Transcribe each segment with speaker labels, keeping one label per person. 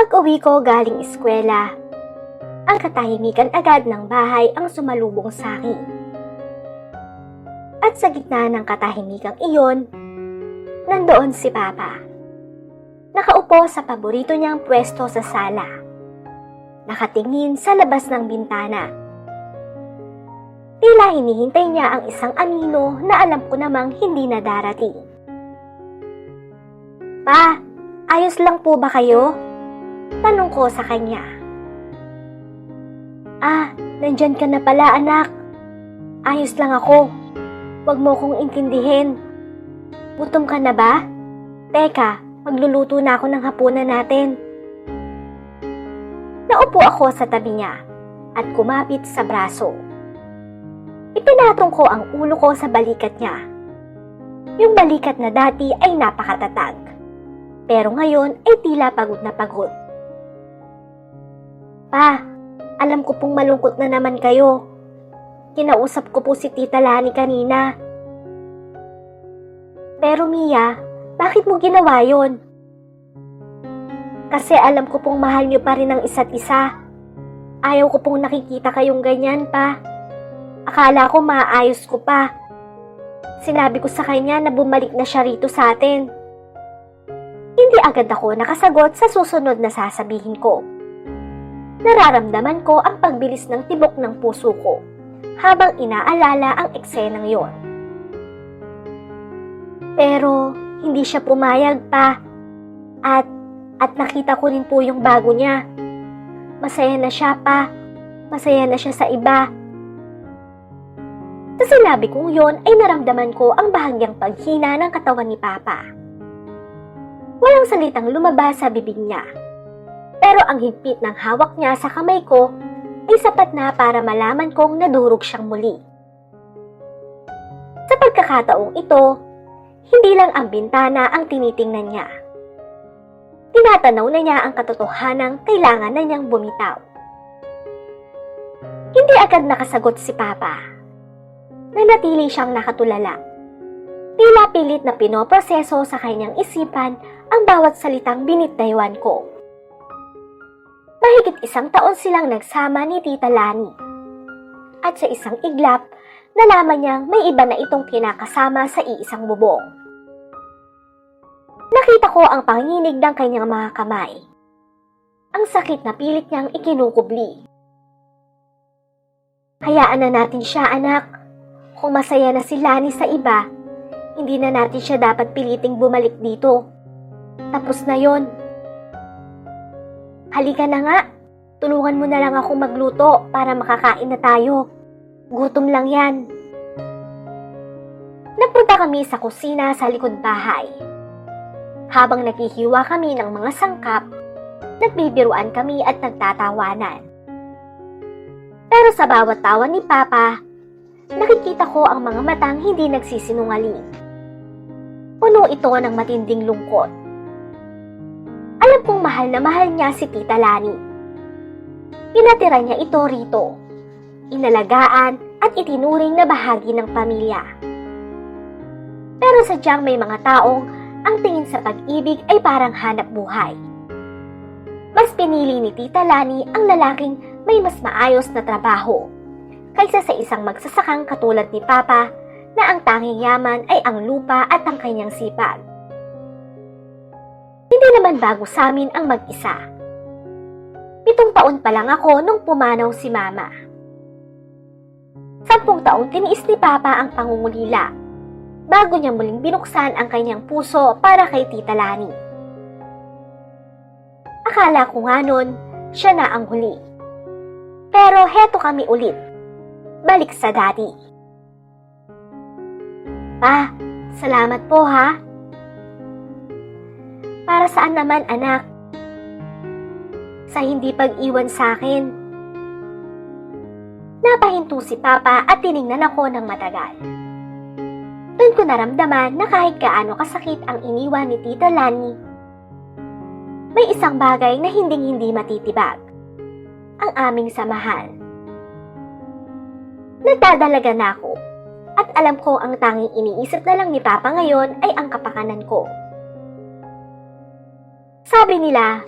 Speaker 1: Pag-uwi ko galing eskwela, ang katahimikan agad ng bahay ang sumalubong sa akin. At sa gitna ng katahimikang iyon, nandoon si Papa. Nakaupo sa paborito niyang pwesto sa sala. Nakatingin sa labas ng bintana. Tila hinihintay niya ang isang anino na alam ko namang hindi na darating. Pa, ayos lang po ba kayo? Tanong ko sa kanya. Ah, nandyan ka na pala anak. Ayos lang ako. Huwag mo kong intindihin. Gutom ka na ba? Teka, magluluto na ako ng hapunan natin. Naupo ako sa tabi niya at kumapit sa braso. Ipinatong ko ang ulo ko sa balikat niya. Yung balikat na dati ay napakatatag, pero ngayon ay tila pagod na pagod. Pa, alam ko pong malungkot na naman kayo. Kinausap ko po si Tita Lani kanina. Pero Mia, bakit mo ginawa yon? Kasi alam ko pong mahal niyo pa rin ang isa't isa. Ayaw ko pong nakikita kayong ganyan pa. Akala ko maayos ko pa. Sinabi ko sa kanya na bumalik na siya rito sa atin. Hindi agad ako nakasagot sa susunod na sasabihin ko. Nararamdaman ko ang pagbilis ng tibok ng puso ko habang inaalala ang eksenang yon. Pero hindi siya pumayag pa at nakita ko rin po yung bago niya. Masaya na siya pa. Masaya na siya sa iba. Sa sinabi kong yon ay naramdaman ko ang bahagyang paghina ng katawan ni Papa. Walang salitang lumabas sa bibig niya. Pero ang higpit ng hawak niya sa kamay ko ay sapat na para malaman kong nadurog siyang muli. Sa pagkakataong ito, hindi lang ang bintana ang tinitingnan niya. Tinatanaw na niya ang katotohanang kailangan na niyang bumitaw. Hindi agad nakasagot si Papa. Nanatili siyang nakatulala. Tila pilit na pinoproseso sa kanyang isipan ang bawat salitang binitdaywan ko. Mahigit 1 taon silang nagsama ni Tita Lani. At sa isang iglap, nalaman niyang may iba na itong kinakasama sa iisang bubong. Nakita ko ang panginginig ng kanyang mga kamay. Ang sakit na pilit niyang ikinukubli. Hayaan na natin siya, anak. Kung masaya na si Lani sa iba, hindi na natin siya dapat piliting bumalik dito. Tapos na yon. Halika na nga, tulungan mo na lang ako magluto para makakain na tayo. Gutom lang yan. Napunta kami sa kusina sa likod bahay. Habang naghihiwa kami ng mga sangkap, nagbibiruan kami at nagtatawanan. Pero sa bawat tawa ni Papa, nakikita ko ang mga matang hindi nagsisinungaling. Puno ito ng matinding lungkot. Alam kong mahal na mahal niya si Tita Lani. Pinatira niya ito rito, inalagaan at itinuring na bahagi ng pamilya. Pero sadyang may mga taong ang tingin sa pag-ibig ay parang hanap buhay. Mas pinili ni Tita Lani ang lalaking may mas maayos na trabaho kaysa sa isang magsasakang katulad ni Papa na ang tanging yaman ay ang lupa at ang kanyang sipag. Hindi naman bago sa amin ang mag-isa. 7 taon pa lang ako nung pumanaw si Mama. 10 taong tiniis ni Papa ang pangungulila bago niya muling binuksan ang kanyang puso para kay Tita Lani. Akala ko nga nun, siya na ang huli. Pero heto kami ulit. Balik sa dati. Pa, salamat po ha. Para saan naman anak? Sa hindi pag-iwan sa akin. Napahinto si Papa at tiningnan ako ng matagal. Doon ko naramdaman na kahit gaano kasakit ang iniwan ni Tita Lani, may isang bagay na hinding-hindi matitibag. Ang aming samahan. Nagdadalaga na ako at alam ko ang tanging iniisip na lang ni Papa ngayon ay ang kapakanan ko. Sabi nila,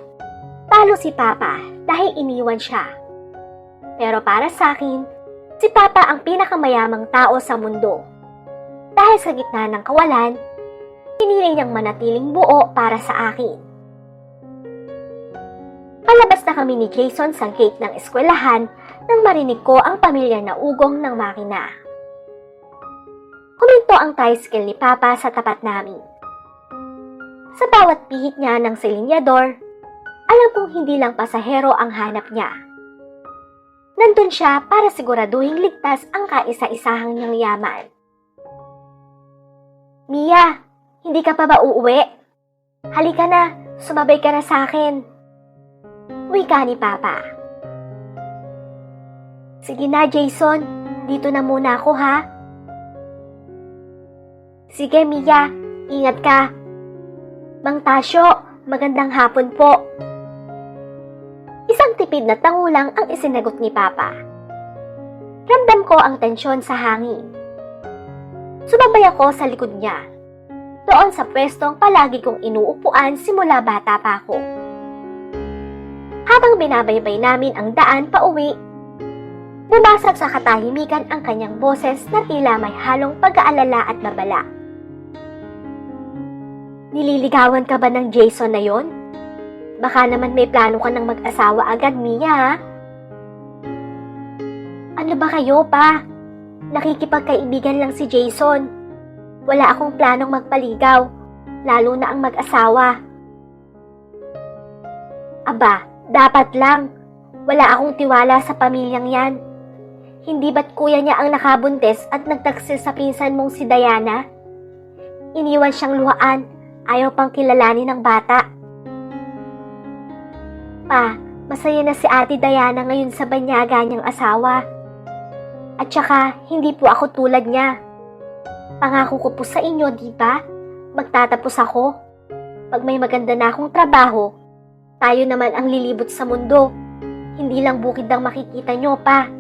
Speaker 1: Talo si Papa dahil iniwan siya. Pero para sa akin, si Papa ang pinakamayamang tao sa mundo. Dahil sa gitna ng kawalan, pinili niyang manatiling buo para sa akin. Palabas na kami ni Jason sa gate ng eskwelahan nang marinig ko ang pamilyar na ugong ng makina. Huminto ang tricycle ni Papa sa tapat namin. Sa bawat pihit niya ng silinyador, alam kong hindi lang pasahero ang hanap niya. Nandun siya para siguraduhing ligtas ang kaisa-isahang niyang yaman. Mia, hindi ka pa ba uuwi? Halika na, sumabay ka na sa akin. Wika ni Papa. Sige na, Jason, dito na muna ako ha. Sige, Mia, ingat ka. Mang Tasyo, magandang hapon po. Isang tipid na tangulang ang isinagot ni Papa. Ramdam ko ang tensyon sa hangin. Sumabay ako sa likod niya, doon sa pwestong palagi kong inuupuan simula bata pa ako. Habang binabaybay namin ang daan pauwi, bumasag sa katahimikan ang kanyang boses na tila may halong pag-aalala at babala. Nililigawan ka ba ng Jason na yon? Baka naman may plano ka ng mag-asawa agad, Mia, ha? Ano ba kayo, pa? Nakikipagkaibigan lang si Jason. Wala akong planong magpaligaw, lalo na ang mag-asawa. Aba, dapat lang. Wala akong tiwala sa pamilyang yan. Hindi ba't kuya niya ang nakabuntis at nagtaksil sa pinsan mong si Diana? Iniwan siyang luhaan, ayaw pang kilalanin ng bata. Pa, masaya na si Ate Diana ngayon sa banyaga niyang asawa. At saka, hindi po ako tulad niya. Pangako ko po sa inyo, di ba? Magtatapos ako. Pag may maganda na akong trabaho, tayo naman ang lilibot sa mundo. Hindi lang bukid ang makikita nyo, pa.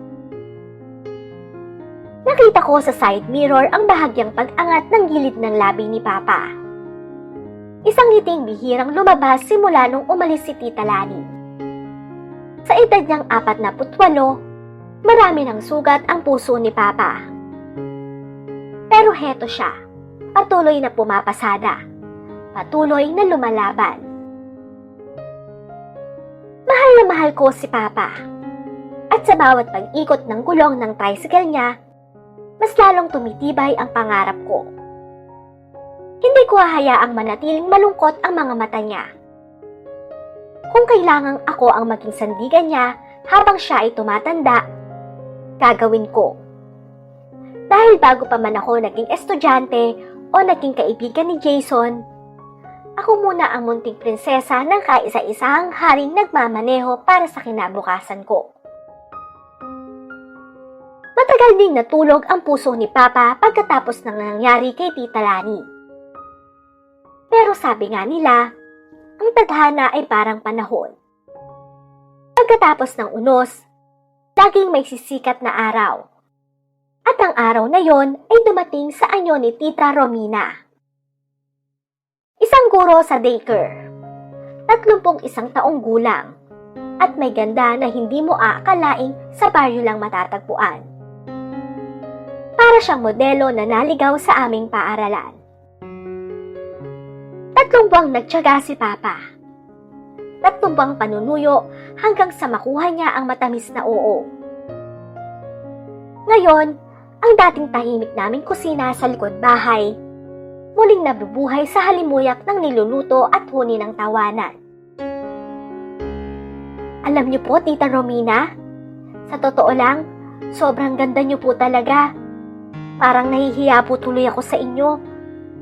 Speaker 1: Nakita ko sa side mirror ang bahagyang pag-angat ng gilid ng labi ni Papa. Isang ngiting bihirang lumabas simula nung umalis si Tita Lani. Sa edad niyang 48, marami ng sugat ang puso ni Papa. Pero heto siya, patuloy na pumapasada, patuloy na lumalaban. Mahal na mahal ko si Papa. At sa bawat pag-ikot ng gulong ng tricycle niya, mas lalong tumitibay ang pangarap ko. Hindi ko hahayaang manatiling malungkot ang mga mata niya. Kung kailangang ako ang maging sandigan niya habang siya ay tumatanda, gagawin ko. Dahil bago pa man ako naging estudyante o naging kaibigan ni Jason, ako muna ang munting prinsesa ng kaisa-isahang haring nagmamaneho para sa kinabukasan ko. Matagal ding natulog ang puso ni Papa pagkatapos ng nangyari kay Tita Lani. Pero sabi nga nila, ang tadhana ay parang panahon. Pagkatapos ng unos, laging may sisikat na araw. At ang araw na yon ay dumating sa anyo ni Tita Romina. Isang guro sa daycare, 31 taong gulang, at may ganda na hindi mo aakalaing sa baryo lang matatagpuan. Para siyang modelo na naligaw sa aming paaralan. 3 buwang nagtiyaga si Papa. 3 buwang panunuyo hanggang sa makuha niya ang matamis na oo. Ngayon, ang dating tahimik naming kusina sa likod bahay, muling nabubuhay sa halimuyak ng niluluto at huni ng tawanan. Alam niyo po, Tita Romina, sa totoo lang, sobrang ganda niyo po talaga. Parang nahihiya po tuloy ako sa inyo.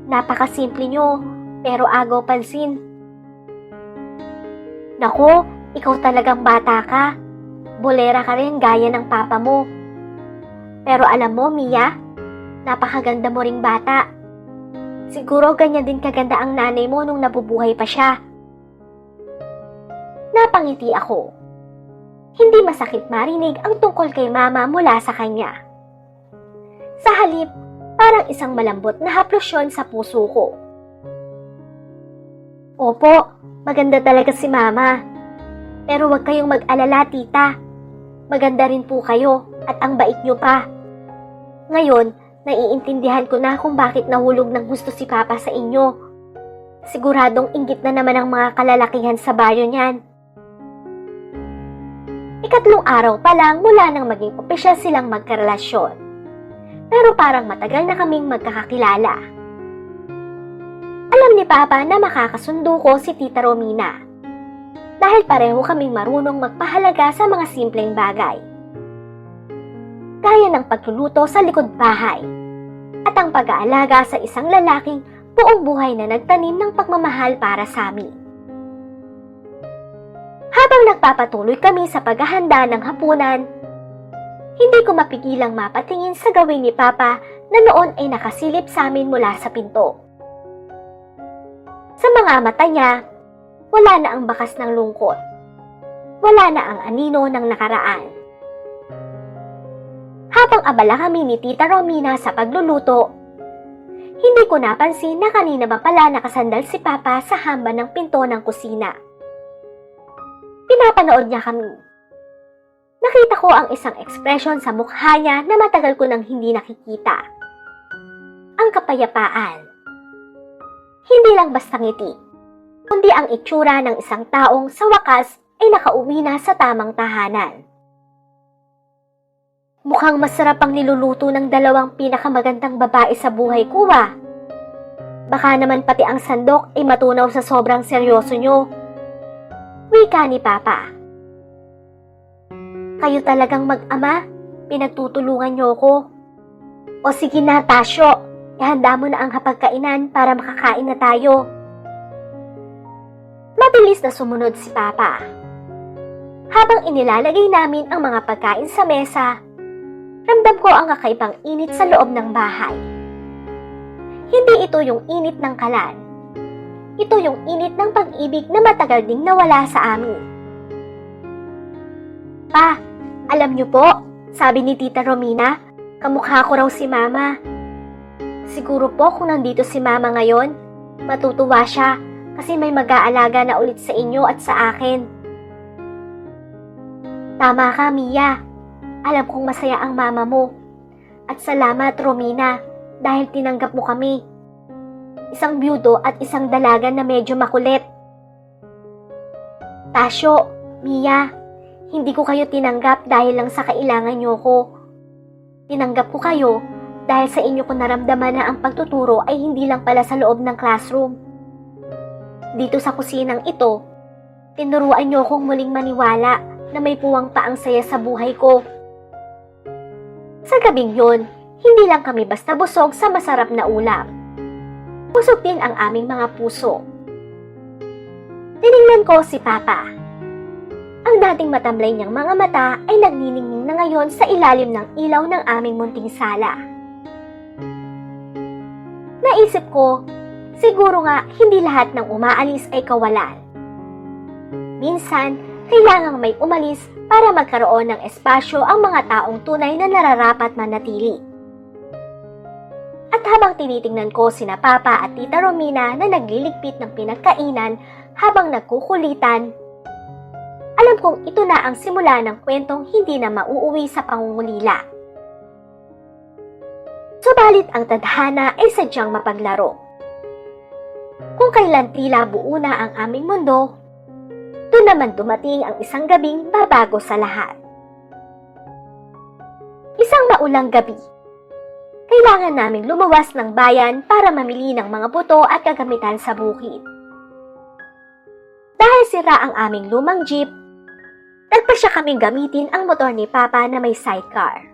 Speaker 1: Napakasimple niyo, pero agaw pansin. Naku, ikaw talagang bata ka. Bolera ka rin gaya ng papa mo. Pero alam mo, Mia, napakaganda mo ring bata. Siguro ganyan din kaganda ang nanay mo nung nabubuhay pa siya. Napangiti ako. Hindi masakit marinig ang tungkol kay mama mula sa kanya. Sa halip, parang isang malambot na haplosyon sa puso ko. Opo, maganda talaga si mama. Pero huwag kayong mag-alala, tita. Maganda rin po kayo at ang bait nyo pa. Ngayon, naiintindihan ko na kung bakit nahulog ng gusto si Papa sa inyo. Siguradong inggit na naman ang mga kalalakihan sa baryo niyan. Ikatlong araw pa lang mula nang maging opisyal silang magkarelasyon. Pero parang matagal na kaming magkakakilala. Alam ni Papa na makakasundo ko si Tita Romina. Dahil pareho kaming marunong magpahalaga sa mga simpleng bagay. Gaya ng pagluluto sa likod bahay at ang pag-aalaga sa isang lalaking buong buhay na nagtanim ng pagmamahal para sa amin. Habang nagpapatuloy kami sa paghahanda ng hapunan, hindi ko mapigilang mapatingin sa gawin ni Papa na noon ay nakasilip sa amin mula sa pinto. Sa mga mata niya, wala na ang bakas ng lungkot. Wala na ang anino ng nakaraan. Habang abala kami ni Tita Romina sa pagluluto, hindi ko napansin na kanina pa pala nakasandal si Papa sa hamba ng pinto ng kusina. Pinapanood niya kami. Nakita ko ang isang ekspresyon sa mukha niya na matagal ko nang hindi nakikita. Ang kapayapaan. Hindi lang basta ngiti, kundi ang itsura ng isang taong sa wakas ay nakauwi na sa tamang tahanan. Mukhang masarap ang niluluto ng dalawang pinakamagandang babae sa buhay ko ah. Baka naman pati ang sandok ay matunaw sa sobrang seryoso nyo. Wika ni Papa. Kayo talagang mag-ama, pinagtutulungan nyo ko. O sige na, Tasyo, ihanda mo na ang hapagkainan para makakain na tayo. Mabilis na sumunod si Papa. Habang inilalagay namin ang mga pagkain sa mesa, ramdam ko ang kakaibang init sa loob ng bahay. Hindi ito yung init ng kalan. Ito yung init ng pag-ibig na matagal ding nawala sa amin. Pa, alam niyo po, sabi ni Tita Romina, kamukha ko raw si Mama. Siguro po kung nandito si Mama ngayon, matutuwa siya kasi may mag-aalaga na ulit sa inyo at sa akin. Tama ka, Mia. Alam kong masaya ang mama mo. At salamat, Romina, dahil tinanggap mo kami. Isang byudo at isang dalaga na medyo makulit. Tasyo, Mia, hindi ko kayo tinanggap dahil lang sa kailangan niyo ko. Tinanggap ko kayo dahil sa inyo ko naramdaman na ang pagtuturo ay hindi lang pala sa loob ng classroom. Dito sa kusinang ito, tinuruan niyo akong muling maniwala na may puwang pa ang saya sa buhay ko. Sa gabing yun, hindi lang kami basta busog sa masarap na ulam. Busog din ang aming mga puso. Tiningnan ko si Papa. Ang dating matamlay niyang mga mata ay nagniningning na ngayon sa ilalim ng ilaw ng aming munting sala. Naisip ko, siguro nga hindi lahat ng umaalis ay kawalan. Minsan, kailangang may umalis para magkaroon ng espasyo ang mga taong tunay na nararapat manatili. At habang tinitingnan ko sina Papa at Tita Romina na nagliligpit ng pinagkainan habang nagkukulitan, alam kong ito na ang simula ng kwentong hindi na mauuwi sa pangungulila. Subalit ang tadhana ay sadyang mapaglaro. Kung kailan tila buo na ang aming mundo, doon naman dumating ang isang gabing babago sa lahat. Isang maulang gabi. Kailangan naming lumawas ng bayan para mamili ng mga buto at kagamitan sa bukid. Dahil sira ang aming lumang jeep, nagpasya kaming gamitin ang motor ni Papa na may sidecar.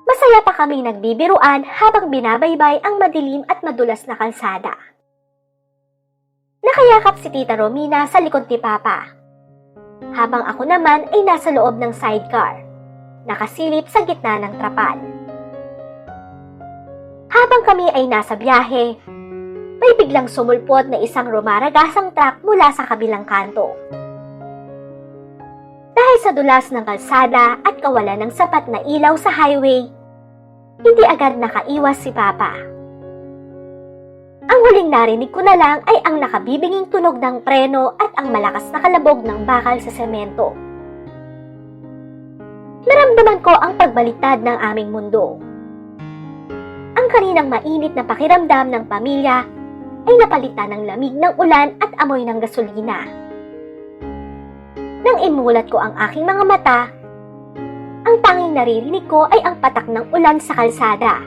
Speaker 1: Masaya pa kaming nagbibiruan habang binabaybay ang madilim at madulas na kalsada. Nakayakap si Tita Romina sa likod ni Papa, habang ako naman ay nasa loob ng sidecar, nakasilip sa gitna ng trapal. Habang kami ay nasa biyahe, may biglang sumulpot na isang rumaragasang truck mula sa kabilang kanto. Dahil sa dulas ng kalsada at kawalan ng sapat na ilaw sa highway, hindi agad nakaiwas si Papa. Ang huling narinig ko na lang ay ang nakabibinging tunog ng preno at ang malakas na kalabog ng bakal sa semento. Naramdaman ko ang pagbaliktad ng aming mundo. Ang kaninang mainit na pakiramdam ng pamilya ay napalitan ng lamig ng ulan at amoy ng gasolina. Nang imulat ko ang aking mga mata, ang tanging naririnig ko ay ang patak ng ulan sa kalsada.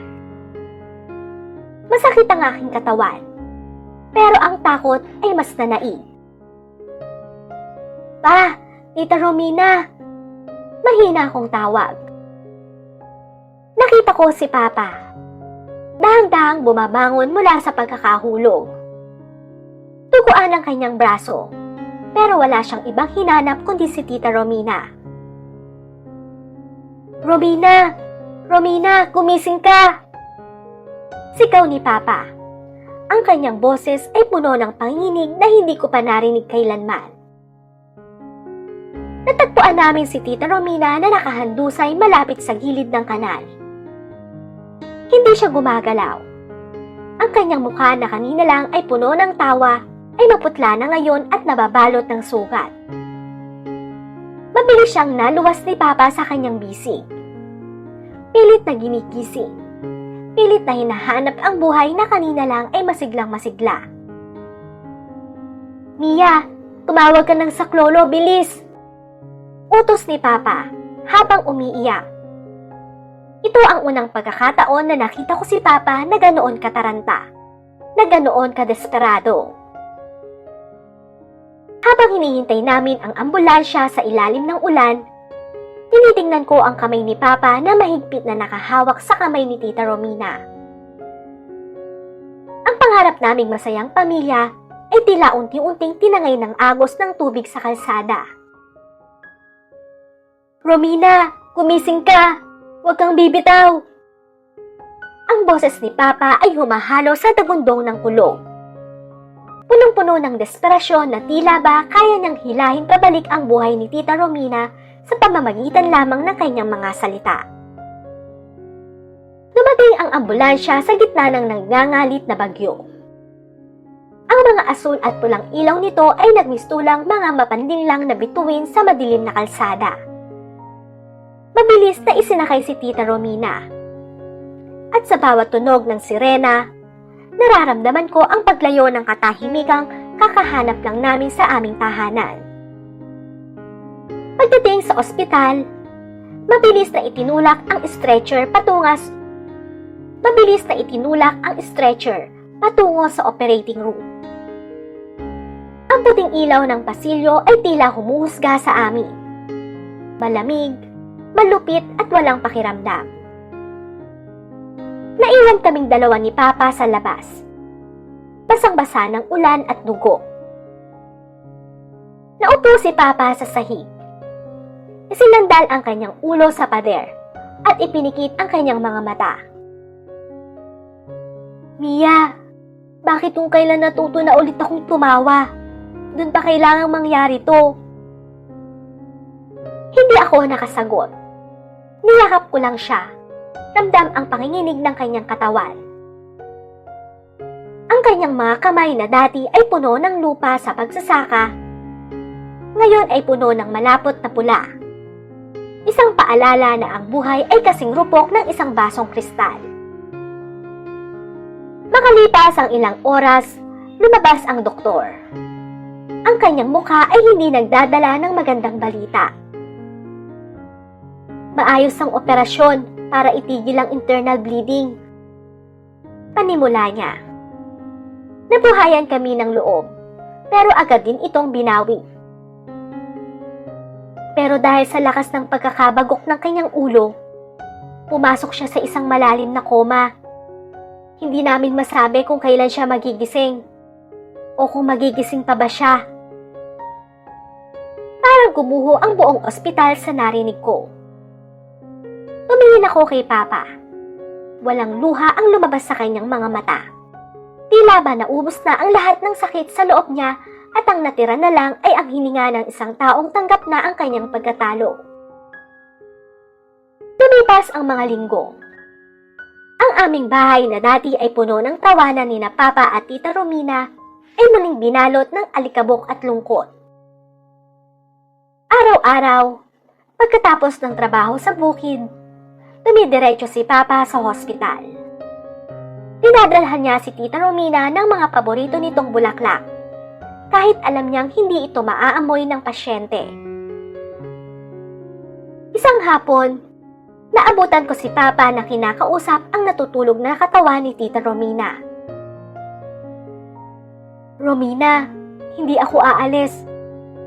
Speaker 1: Masakit ang aking katawan, pero ang takot ay mas nanaig. Pa, Tita Romina! Mahina akong tawag. Nakita ko si Papa. Dahang-dahang bumabangon mula sa pagkakahulog. Tuguan ang kanyang braso, pero wala siyang ibang hinanap kundi si Tita Romina. Romina! Romina, gumising ka! Sigaw ni Papa. Ang kanyang boses ay puno ng panginig na hindi ko pa narinig kailanman. Natagpuan namin si Tita Romina na nakahandusay malapit sa gilid ng kanal. Hindi siya gumagalaw. Ang kanyang mukha na kanina lang ay puno ng tawa ay maputla na ngayon at nababalot ng sugat. Mabilis siyang naluwas ni Papa sa kanyang bisig. Pilit na ginigising. Pilit na hinahanap ang buhay na kanina lang ay masiglang masigla. Mia, tumawag ka ng saklolo, bilis! Utos ni Papa habang umiiyak. Ito ang unang pagkakataon na nakita ko si Papa na ganoon kataranta, na ganoon kadesperado. Habang hinihintay namin ang ambulansya sa ilalim ng ulan, tinitingnan ko ang kamay ni Papa na mahigpit na nakahawak sa kamay ni Tita Romina. Ang pangarap naming masayang pamilya ay tila unti-unting tinangay ng agos ng tubig sa kalsada. Romina, gumising ka! Huwag kang bibitaw! Ang boses ni Papa ay humahalo sa dagundong ng kulog. Punong-puno ng desperasyon na tila ba kaya niyang hilahin pabalik ang buhay ni Tita Romina sa pamamagitan lamang ng kanyang mga salita. Dumating ang ambulansya sa gitna ng nagngangalit na bagyo. Ang mga asul at pulang ilaw nito ay nagmistulang mga mapandinlang na bituin sa madilim na kalsada. Mabilis na isinakay si Tita Romina. At sa bawat tunog ng sirena, nararamdaman ko ang paglayo ng katahimikang kakahanap lang namin sa aming tahanan. Pagdating sa ospital, mabilis na itinulak ang stretcher patungo sa operating room. Ang puting ilaw ng pasilyo ay tila humuhusga sa amin. Malamig, malupit at walang pakiramdam. Naiwan kaming dalawa ni Papa sa labas. Basang-basa ng ulan at dugo. Naupo si Papa sa sahig. Isinandal ang kanyang ulo sa pader at ipinikit ang kanyang mga mata. Mia, bakit kung kailan natuto na ulit akong tumawa? Doon pa kailangang mangyari to. Hindi ako nakasagot. Niyakap ko lang siya. Ramdam ang panginginig ng kanyang katawan. Ang kanyang mga kamay na dati ay puno ng lupa sa pagsasaka, ngayon ay puno ng malapot na pula. Isang paalala na ang buhay ay kasing rupok ng isang basong kristal. Makalipas ang ilang oras, lumabas ang doktor. Ang kanyang mukha ay hindi nagdadala ng magandang balita. Maayos ang operasyon para itigil ang internal bleeding. Panimula niya. Nabuhayan kami ng loob, pero agad din itong binawi. Pero dahil sa lakas ng pagkakabagok ng kanyang ulo, pumasok siya sa isang malalim na koma. Hindi namin masabi kung kailan siya magigising o kung magigising pa ba siya. Parang gumuho ang buong ospital sa narinig ko. Tumingin ako kay Papa. Walang luha ang lumabas sa kanyang mga mata. Tila ba naubos na ang lahat ng sakit sa loob niya at ang natira na lang ay ang hininga ng isang taong tanggap na ang kanyang pagkatalo. Lumipas ang mga linggo. Ang Ang aming bahay na dati ay puno ng tawanan ni na Papa at Tita Romina ay muling binalot ng alikabok at lungkot. Araw-araw, pagkatapos ng trabaho sa bukid, dumidiretso si Papa sa hospital. Dinadalhan niya si Tita Romina ng mga paborito nitong bulaklak, kahit alam niyang hindi ito maaamoy ng pasyente. Isang hapon, naabutan ko si Papa na kinakausap ang natutulog na katawan ni Tita Romina. "Romina, hindi ako aalis.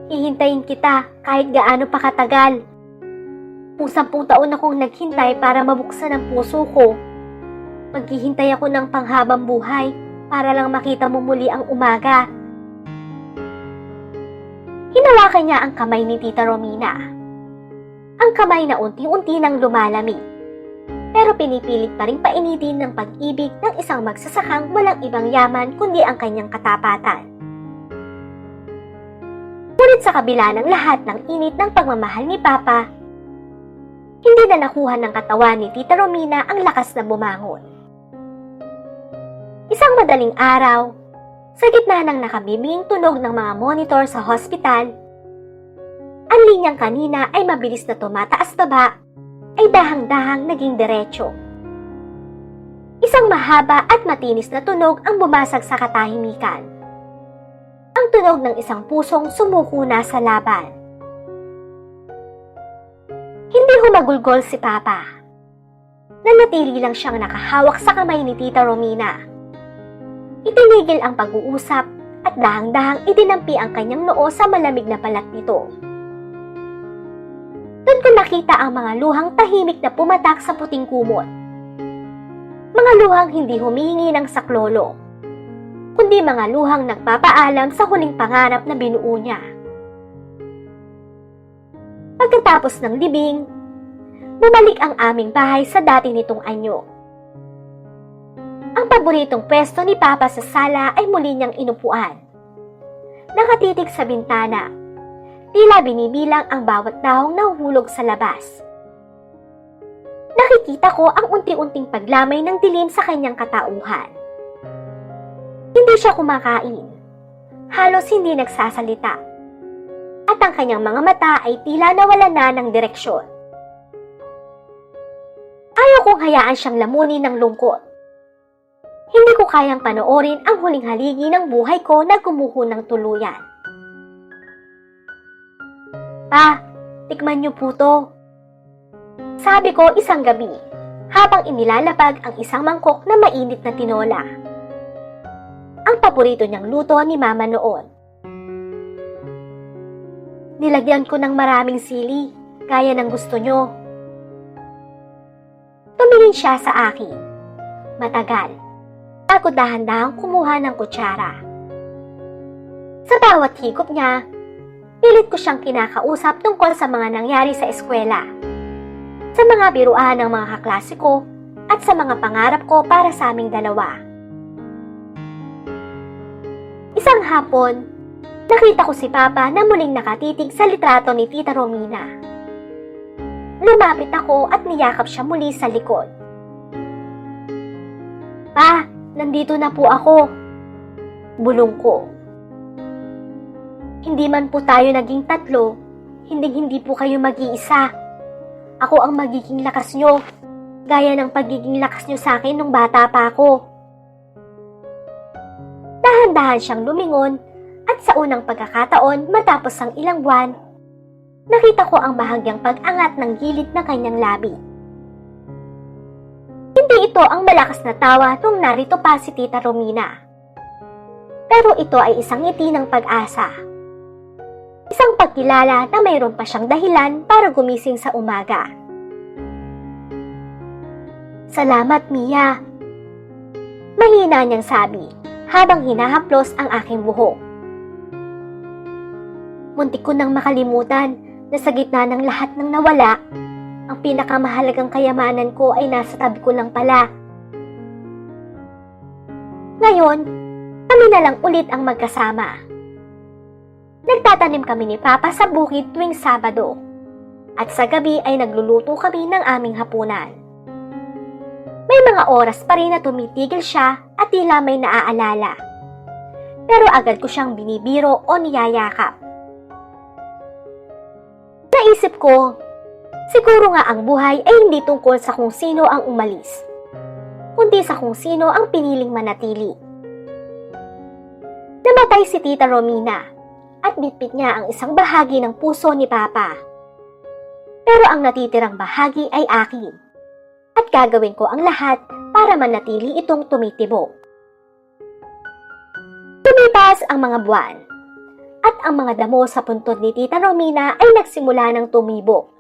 Speaker 1: Hihintayin kita kahit gaano pa katagal. 10 taon akong naghintay para mabuksan ang puso ko. Maghihintay ako ng panghabang buhay para lang makita mo muli ang umaga." Hinawakan niya ang kamay ni Tita Romina. Ang kamay na unti-unti nang lumalamig, pero pinipilit pa rin painitin ng pag-ibig ng isang magsasakang walang ibang yaman kundi ang kanyang katapatan. Ngunit sa kabila ng lahat ng init ng pagmamahal ni Papa, hindi na nakuha ng katawan ni Tita Romina ang lakas na bumangon. Isang madaling araw, sa gitna ng nakabibinging tunog ng mga monitor sa hospital, ang linyang kanina ay mabilis na tumataas-taba ay dahang-dahang naging diretso. Isang mahaba at matinis na tunog ang bumasag sa katahimikan. Ang tunog ng isang pusong sumuko na sa laban. Hindi humagulgol si Papa. Nanatili lang siyang nakahawak sa kamay ni Tita Romina. Itinigil ang pag-uusap at dahang-dahang idinampi ang kanyang noo sa malamig na balat nito. Doon ko nakita ang mga luhang tahimik na pumatak sa puting kumot. Mga luhang hindi humihingi ng saklolo, kundi mga luhang nagpapaalam sa huling pangarap na binuo niya. Pagkatapos ng libing, bumalik ang aming bahay sa dati nitong anyo. Ang paboritong pwesto ni Papa sa sala ay muli niyang inupuan. Nakatitig sa bintana, tila binibilang ang bawat dahong nahuhulog sa labas. Nakikita ko ang unti-unting paglamay ng dilim sa kanyang katauhan. Hindi siya kumakain. Halos hindi nagsasalita. At ang kanyang mga mata ay tila nawalan na ng direksyon. Ayaw kong hayaan siyang lamunin ng lungkot. Hindi ko kayang panoorin ang huling haligi ng buhay ko na gumuho ng tuluyan. "Pa, tikman niyo po to," sabi ko isang gabi habang inilalapag ang isang mangkok na mainit na tinola. Ang paborito niyang luto ni Mama noon. "Nilagyan ko ng maraming sili, gaya ng gusto niyo." Tumingin siya sa akin. Matagal. Ako dahan-dahang kumuha ng kutsara. Sa bawat higop niya, pilit ko siyang kinakausap tungkol sa mga nangyari sa eskwela, sa mga biruan ng mga kaklase ko, at sa mga pangarap ko para sa aming dalawa. Isang hapon, nakita ko si Papa na muling nakatitig sa litrato ni Tita Romina. Lumapit ako at niyakap siya muli sa likod. "Pa, nandito na po ako," bulong ko. "Hindi man po tayo naging tatlo, hindi po kayo mag-iisa. Ako ang magiging lakas nyo, gaya ng pagiging lakas nyo sa akin nung bata pa ako." Dahan-dahan siyang lumingon at sa unang pagkakataon matapos ang ilang buwan, nakita ko ang bahagyang pag-angat ng gilid ng kanyang labi. Hindi ito ang malakas na tawa nung narito pa si Tita Romina. Pero ito ay isang ngiti ng pag-asa. Isang pagkilala na mayroon pa siyang dahilan para gumising sa umaga. "Salamat, Mia," mahina niyang sabi habang hinahaplos ang aking buhok. Muntik ko nang makalimutan na sa gitna ng lahat ng nawala, ang pinakamahalagang kayamanan ko ay nasa tabi ko lang pala. Ngayon, kami na lang ulit ang magkasama. Nagtatanim kami ni Papa sa bukid tuwing Sabado, at sa gabi ay nagluluto kami ng aming hapunan. May mga oras pa rin na tumitigil siya at tila may naaalala. Pero agad ko siyang binibiro o niyayakap. Naisip ko, siguro nga ang buhay ay hindi tungkol sa kung sino ang umalis, kundi sa kung sino ang piniling manatili. Namatay si Tita Romina at bitbit niya ang isang bahagi ng puso ni Papa. Pero ang natitirang bahagi ay akin at gagawin ko ang lahat para manatili itong tumitibok. Tumipas ang mga buwan at ang mga damo sa puntod ni Tita Romina ay nagsimula ng tumibok.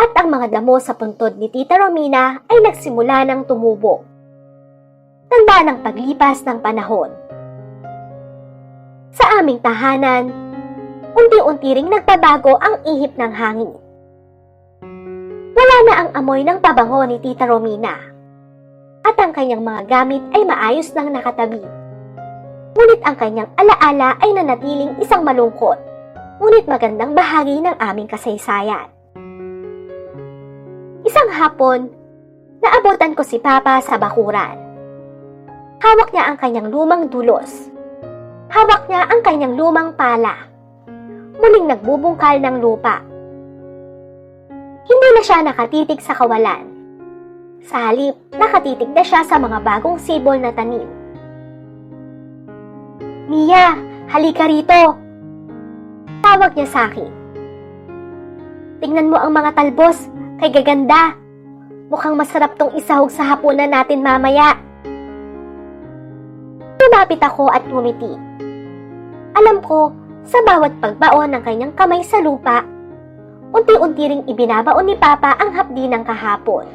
Speaker 1: At ang mga damo sa puntod ni Tita Romina ay nagsimula ng tumubo. Tanda ng paglipas ng panahon. Sa aming tahanan, unti-unti ring nagbabago ang ihip ng hangin. Wala na ang amoy ng pabango ni Tita Romina at ang kanyang mga gamit ay maayos nang nakatabi. Ngunit ang kanyang alaala ay nanatiling isang malungkot, ngunit magandang bahagi ng aming kasaysayan. Isang hapon, naabutan ko si Papa sa bakuran. Hawak niya ang kanyang lumang dulos. Hawak niya ang kanyang lumang pala. Muling nagbubungkal ng lupa. Hindi na siya nakatitig sa kawalan. Sa halip, nakatitig na siya sa mga bagong sibol na tanim. "Mia, halika rito!" Tawag niya sa akin. "Tingnan mo ang mga talbos, kay gaganda. Mukhang masarap tong isahog sa hapunan natin mamaya." Lumapit ako at ngumiti. Alam ko, sa bawat pagbaon ng kanyang kamay sa lupa, unti-unti ring ibinabaon ni Papa ang hapdi ng kahapon.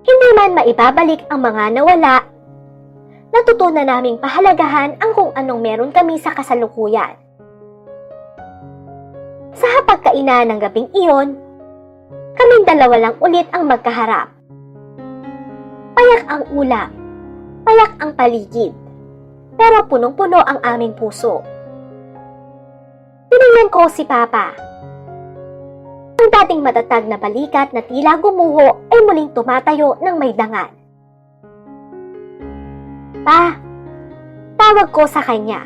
Speaker 1: Hindi man maibabalik ang mga nawala, natutunan naming pahalagahan ang kung anong meron kami sa kasalukuyan. Sa hapagkainan ng gabing iyon, kaming dalawa lang ulit ang magkaharap. Payak ang ulam, payak ang paligid, pero punong-puno ang aming puso. Tinignan ko si Papa. Ang dating matatag na balikat na tila gumuho ay muling tumatayo ng may dangal. "Pa," tawag ko sa kanya.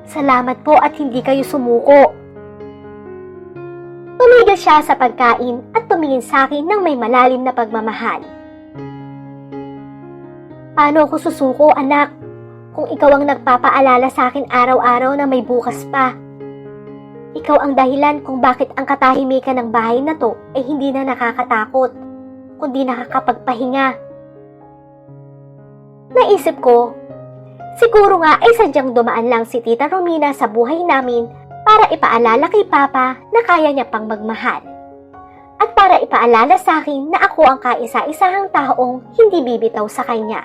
Speaker 1: "Salamat po at hindi kayo sumuko." Tumigil siya sa pagkain at tumingin sa akin ng may malalim na pagmamahal. "Paano ako susuko, anak, kung ikaw ang nagpapaalala sa akin araw-araw na may bukas pa? Ikaw ang dahilan kung bakit ang katahimikan ng bahay na to ay hindi na nakakatakot, kundi nakakapagpahinga." Naisip ko, siguro nga ay sadyang dumaan lang si Tita Romina sa buhay namin para ipaalala kay Papa na kaya niya pang magmahal. At para ipaalala sa akin na ako ang kaisa-isahang taong hindi bibitaw sa kanya.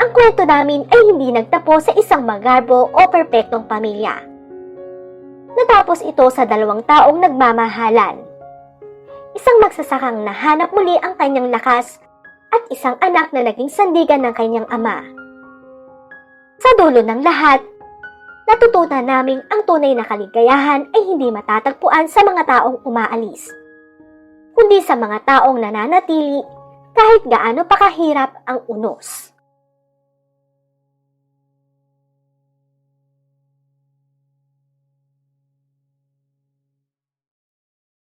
Speaker 1: Ang kwento namin ay hindi nagtapos sa isang magarbo o perpektong pamilya. Natapos ito sa 2 taong nagmamahalan. Isang magsasakang nahanap muli ang kanyang lakas at isang anak na naging sandigan ng kanyang ama. Sa dulo ng lahat, natutunan naming ang tunay na kaligayahan ay hindi matatagpuan sa mga taong umaalis, kundi sa mga taong nananatili kahit gaano pa kahirap ang unos.